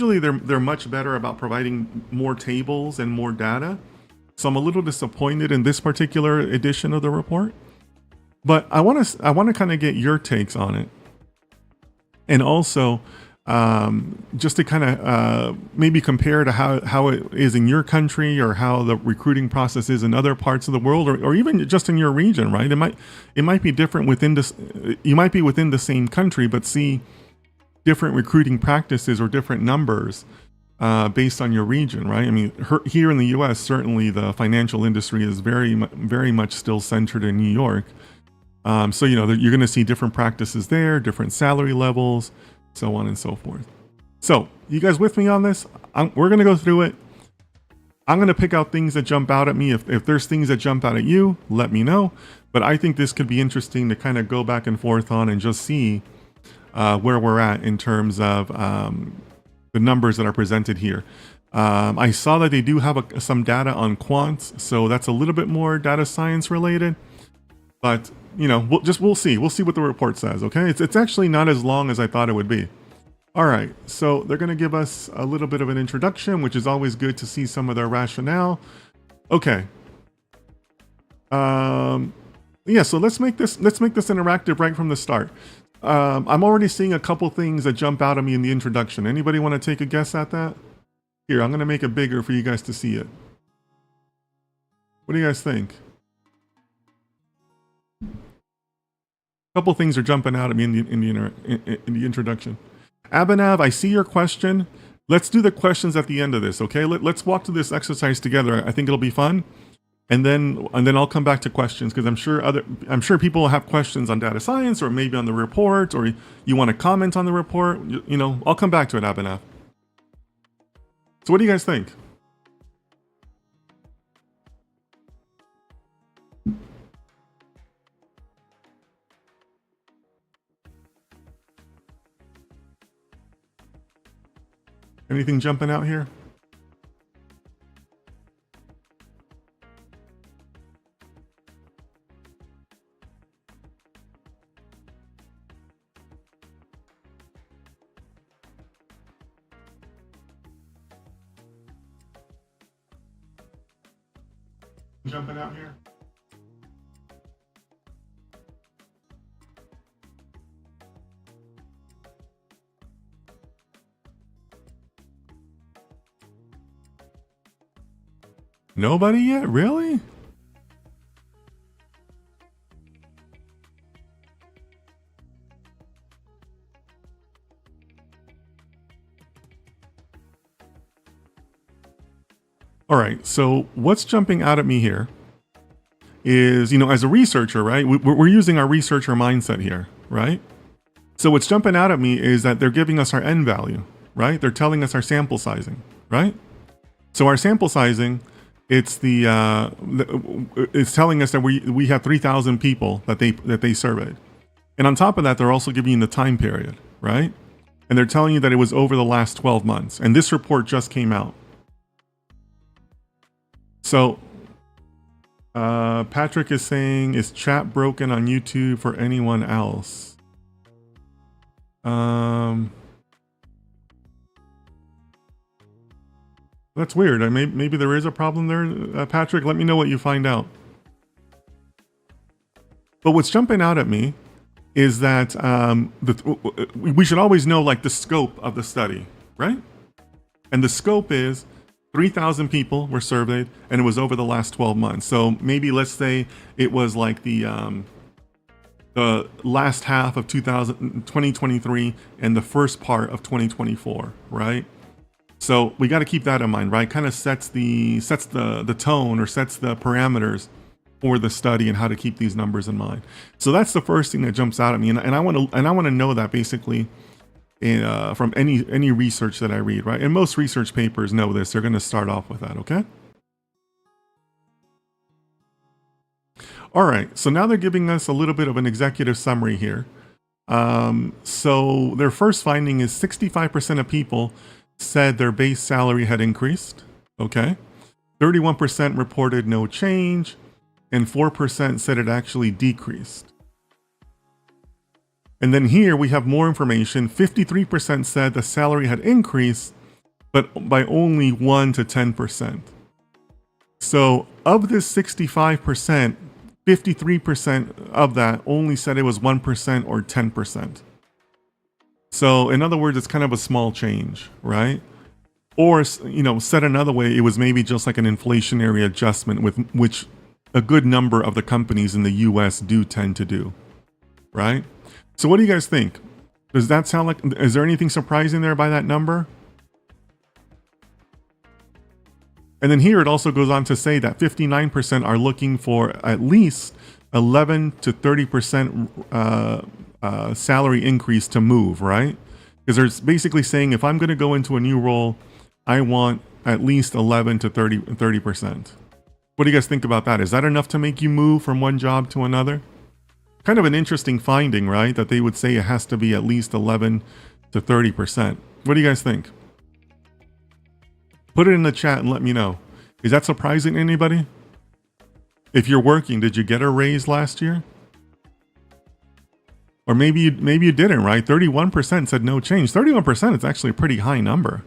usually they're much better about providing more tables and more data. So I'm a little disappointed in this particular edition of the report. But I want to kind of get your takes on it, and also just to kind of maybe compare to how it is in your country, or how the recruiting process is in other parts of the world, or even just in your region, right? It might be different within this. You might be within the same country, but see different recruiting practices or different numbers based on your region, right? I mean, here in the U.S., certainly the financial industry is very much still centered in New York. So, you're going to see different practices there, different salary levels, so on and so forth. So, you guys with me on this? We're going to go through it. I'm going to pick out things that jump out at me. If there's things that jump out at you, let me know. But I think this could be interesting to kind of go back and forth on and just see where we're at in terms of the numbers that are presented here. I saw that they do have some data on quants, so that's a little bit more data science related. But we'll see what the report says. Okay, it's actually not as long as I thought it would be. All right, so they're going to give us a little bit of an introduction, which is always good to see some of their rationale. Okay. Yeah, so let's make this interactive right from the start. I'm already seeing a couple things that jump out at me in the introduction. Anybody want to take a guess at that? Here, I'm going to make it bigger for you guys to see it. What do you guys think? A couple things are jumping out at me in the introduction. Abhinav, I see your question. Let's do the questions at the end of this, okay? Let's walk through this exercise together. I think it'll be fun. And then I'll come back to questions, because I'm sure people will have questions on data science, or maybe on the report, or you want to comment on the report. I'll come back to it, Abhinav. So what do you guys think? Anything jumping out here? Jumping out here? Nobody yet? Really? All right, so what's jumping out at me here is, as a researcher, right? We're using our researcher mindset here, right? So what's jumping out at me is that they're giving us our N value, right? They're telling us our sample sizing, right? So our sample sizing, it's it's telling us that we have 3,000 people that they surveyed, and on top of that, they're also giving you the time period, right? And they're telling you that it was over the last 12 months, and this report just came out. So Patrick is saying, is chat broken on YouTube for anyone else? That's weird. Maybe there is a problem there, Patrick. Let me know what you find out. But what's jumping out at me is that we should always know, like, the scope of the study, right? And the scope is 3,000 people were surveyed, and it was over the last 12 months. So maybe let's say it was like the last half of 2023 and the first part of 2024, right? So we got to keep that in mind, right? Kind of sets the tone, or sets the parameters for the study and how to keep these numbers in mind. So that's the first thing that jumps out at me, and I want to know that basically from any research that I read, right? And most research papers know this. They're going to start off with that, okay? All right, so now they're giving us a little bit of an executive summary here. So their first finding is 65% of people said their base salary had increased, okay? 31% reported no change, and 4% said it actually decreased. And then here we have more information. 53% said the salary had increased, but by only 1 to 10%. So of this 65%, 53% of that only said it was 1% or 10%. So in other words, it's kind of a small change, right? Or, said another way, it was maybe just like an inflationary adjustment with which a good number of the companies in the US do tend to do, right? So what do you guys think? Does that sound like, is there anything surprising there by that number? And then here it also goes on to say that 59% are looking for at least 11 to 30% salary increase to move, right? Because they're basically saying if I'm going to go into a new role, I want at least 11 to 30%. What do you guys think about that? Is that enough to make you move from one job to another? Kind of an interesting finding, right? That they would say it has to be at least 11 to 30%. What do you guys think? Put it in the chat and let me know. Is that surprising to anybody? If you're working, did you get a raise last year? Or maybe you didn't, right? 31% said no change. 31% is actually a pretty high number.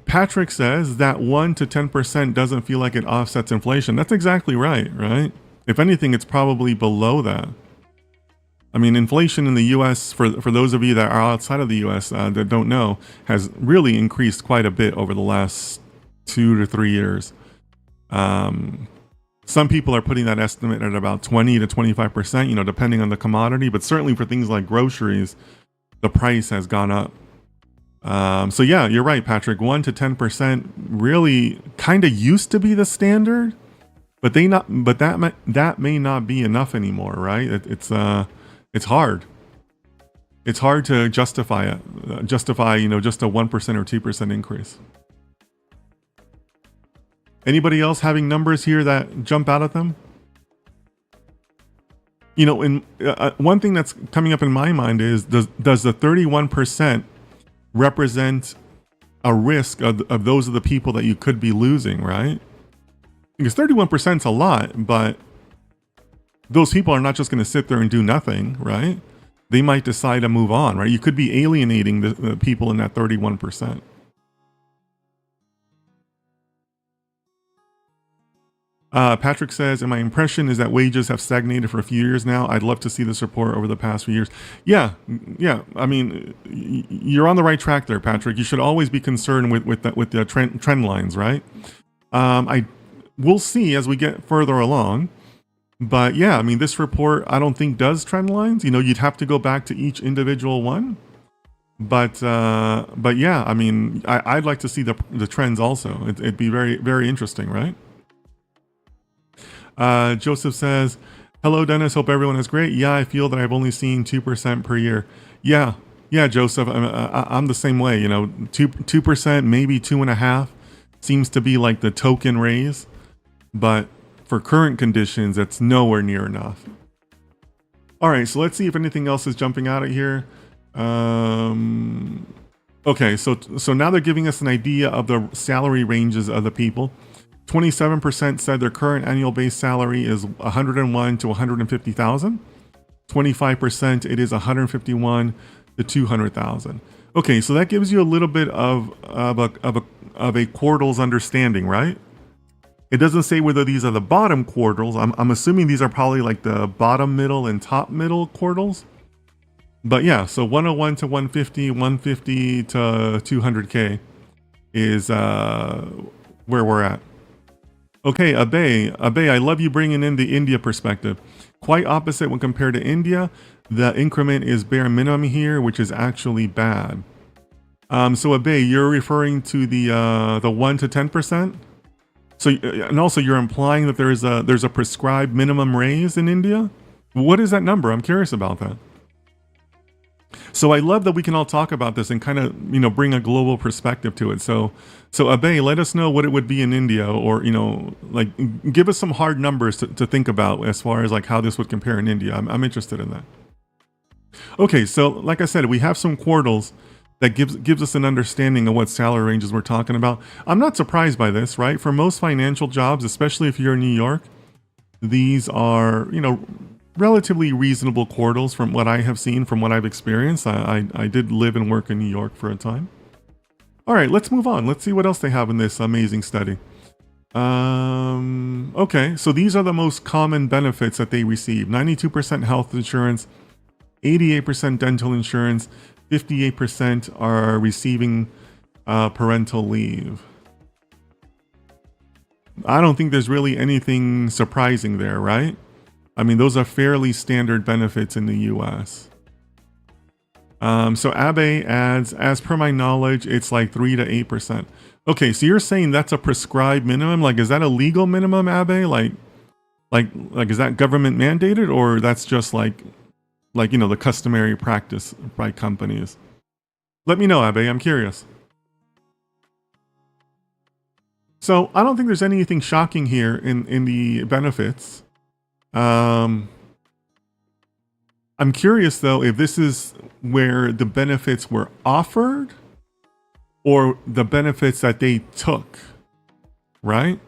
Patrick says that 1 to 10% doesn't feel like it offsets inflation. That's exactly right? If anything, it's probably below that. I mean, inflation in the US, for those of you that are outside of the US that don't know, has really increased quite a bit over the last 2 to 3 years. Some people are putting that estimate at about 20 to 25%, depending on the commodity. But certainly for things like groceries, the price has gone up. So yeah, you're right, Patrick. 1 to 10% really kind of used to be the standard, but that may not be enough anymore, right? It's hard. It's hard to justify it. Just a 1% or 2% increase. Anybody else having numbers here that jump out at them? One thing that's coming up in my mind is, does the 31% represent a risk of those are the people that you could be losing, right? Because 31% is a lot, but those people are not just going to sit there and do nothing, right? They might decide to move on, right? You could be alienating the people in that 31%. Patrick says, and my impression is that wages have stagnated for a few years now. I'd love to see this report over the past few years. Yeah. I mean, you're on the right track there, Patrick. You should always be concerned with the trend lines, right? We'll see as we get further along. But yeah, I mean, this report, I don't think does trend lines. You'd have to go back to each individual one. But yeah, I mean, I'd like to see the trends also. It'd be very, very interesting, right? Joseph says, hello, Dennis. Hope everyone is great. Yeah, I feel that I've only seen 2% per year. Yeah, Joseph. I'm the same way. 2%, maybe 2.5% seems to be like the token raise. But for current conditions, it's nowhere near enough. All right, so let's see if anything else is jumping out at here. Okay, so now they're giving us an idea of the salary ranges of the people. 27% said their current annual base salary is 101 to 150,000. 25% it is 151 to 200,000. Okay, so that gives you a little bit of a quartiles understanding, right? It doesn't say whether these are the bottom quartiles. I'm assuming these are probably like the bottom middle and top middle quartiles. But yeah, so 101 to 150, 150 to 200K is where we're at. Okay, Abe, I love you bringing in the India perspective. Quite opposite when compared to India. The increment is bare minimum here, which is actually bad. So Abe, you're referring to the 1 to 10%? So, and also you're implying that there's a prescribed minimum raise in India? What is that number? I'm curious about that. So I love that we can all talk about this and kind of, bring a global perspective to it. So Abe, let us know what it would be in India, or, give us some hard numbers to think about as far as like how this would compare in India. I'm interested in that. Okay, so like I said, we have some quartiles that gives us an understanding of what salary ranges we're talking about. I'm not surprised by this, right? For most financial jobs, especially if you're in New York, these are, relatively reasonable quarters from what I have seen, from what I've experienced. I did live and work in New York for a time. All right, let's move on. Let's see what else they have in this amazing study. Okay, so these are the most common benefits that they receive. 92% health insurance, 88% dental insurance, 58% are receiving parental leave. I don't think there's really anything surprising there, right? I mean, those are fairly standard benefits in the US. So Abe adds, as per my knowledge, it's like 3 to 8%. Okay, so you're saying that's a prescribed minimum? Like, is that a legal minimum, Abe? Like, is that government mandated, or that's just like, you know, the customary practice by companies? Let me know, Abe. I'm curious. So I don't think there's anything shocking here in the benefits. I'm curious though if this is where the benefits were offered or the benefits that they took, right?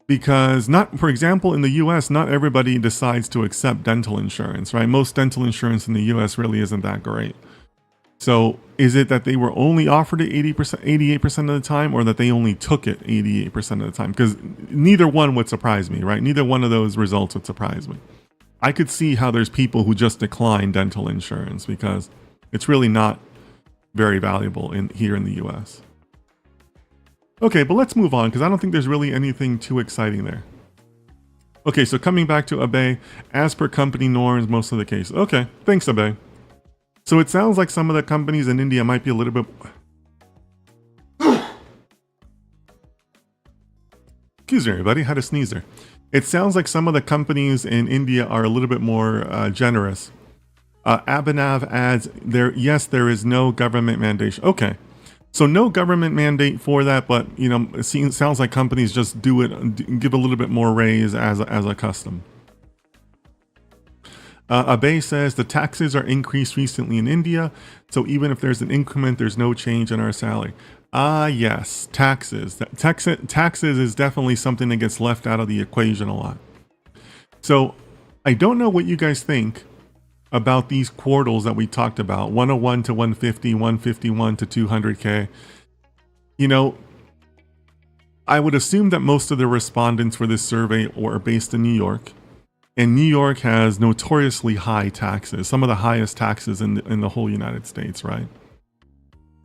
Because for example, in the US, not everybody decides to accept dental insurance, right? Most dental insurance in the US really isn't that great. So is it that they were only offered it 88% of the time, or that they only took it 88% of the time? Because neither one would surprise me, right? Neither one of those results would surprise me. I could see how there's people who just decline dental insurance because it's really not very valuable here in the US. Okay, but let's move on because I don't think there's really anything too exciting there. Okay, so coming back to Abe, as per company norms, most of the case. Okay, thanks, Abe. So it sounds like some of the companies in India might be a little bit... Excuse me, everybody. Had a sneeze there. It sounds like some of the companies in India are a little bit more generous. Abhinav adds, yes, there is no government mandate. Okay. So no government mandate for that, but you know, it sounds like companies just do it, give a little bit more raise as a custom. Abe says the taxes are increased recently in India, so even if there's an increment, there's no change in our salary. Yes, taxes. Taxes is definitely something that gets left out of the equation a lot. So I don't know what you guys think about these quartiles that we talked about, 101 to 150, 151 to 200K. You know, I would assume that most of the respondents for this survey were based in New York. And New York has notoriously high taxes, some of the highest taxes in the whole United States, right?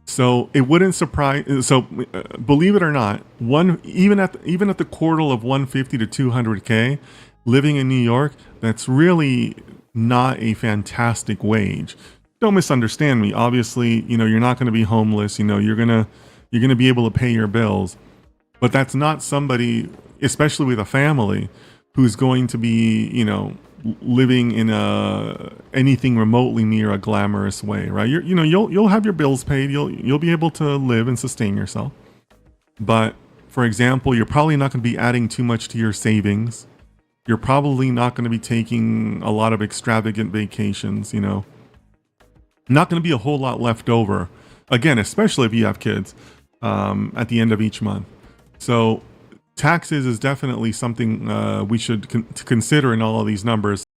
So it wouldn't surprise. So believe it or not, even at the quartile of 150 to 200K, living in New York, that's really not a fantastic wage. Don't misunderstand me. Obviously, you know, you're not going to be homeless. You know, you're gonna be able to pay your bills, but that's not somebody, especially with a family, who's going to be, you know, living in anything remotely near a glamorous way, right? You'll have your bills paid. You'll be able to live and sustain yourself. But for example, you're probably not going to be adding too much to your savings. You're probably not going to be taking a lot of extravagant vacations, you know. Not going to be a whole lot left over. Again, especially if you have kids at the end of each month. So taxes is definitely something we should consider in all of these numbers.